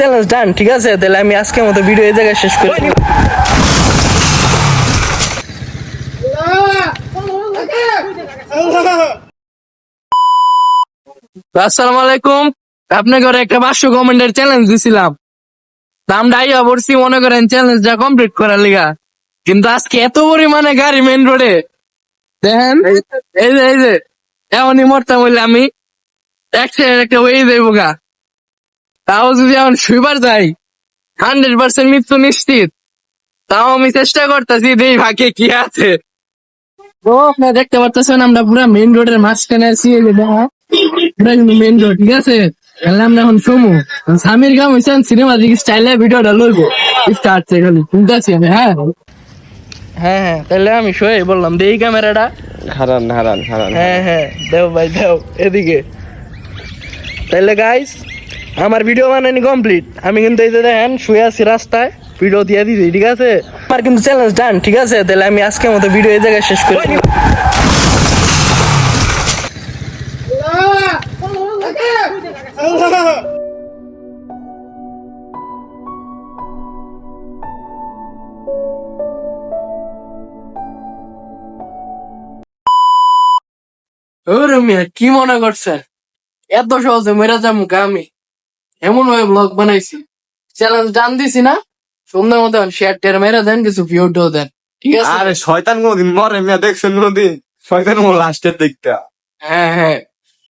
Challenge ডান, ঠিক আছে? তাহলে আমি আজকের মতো ভিডিও এই জায়গায় শেষ করি। আসসালামু আলাইকুম। আপনাকে একটা 500 কমেন্টের চ্যালেঞ্জ দিছিলাম, নামটা আইয়া পড়ছি মনে করেন চ্যালেঞ্জটা কমপ্লিট করার লিগা। কিন্তু আজকে এত পরিমাণে গাড়ি মেন রোডে, দেখেন এই যে এমনই মরতাম হইলে আমি অ্যাক্সিডেন্ট একটা হয়ে যাইবো গা। তাও যদি এখন শুইবার যাই 100% মৃত্যু নিশ্চিত। তাও আমি চেষ্টা করতেছি দেই ভাগ্যে কি আছে। তো আপনারা দেখতে পাচ্ছেন আমরা পুরা মেইন রোডের মাঝখানে আছি, এই যে দেখা পুরা কিন্তু মেইন রোড, ঠিক আছে? তাহলে আমরা এখন শুমু স্বামীর কাম হয়েছেন সিনেমা দিকে স্টাইলে ভিডিওটা লইবো স্টার্ট থেকে শুনতেছি আমি। হ্যাঁ হ্যাঁ হ্যাঁ, তাহলে আমি শোয়ে বললাম দেই ক্যামেরাটা হারান হারান হারান। হ্যাঁ হ্যাঁ দেও ভাই দেও এদিকে। তাহলে গাইস আমার ভিডিও বানানি কমপ্লিট, আমি কিন্তু এই যে দেখেন শুয়ে আছি রাস্তায়, ভিডিও দিয়ে দিছি, ঠিক আছে? আমার কিন্তু চ্যালেঞ্জ ডান, ঠিক আছে? তাহলে আমি আজকের মতো ভিডিও এই জায়গায় শেষ করি। ওরে মিয়া, কি মনে করছেন এত সহজে মেরা যাবো আমি? এমন ভাবে ব্লগ বানাইছি, চ্যালেঞ্জ ডান দিছি না? সুন্দর মতো শেয়ার টেয়ার মেরে দেন, কিছু ভিডিও দেন, ঠিক আছে? আরে শয়তান কোনদিন মরে মিয়া, দেখছেন কোনদিন? শয়তান লাস্টের দিকটা। হ্যাঁ হ্যাঁ।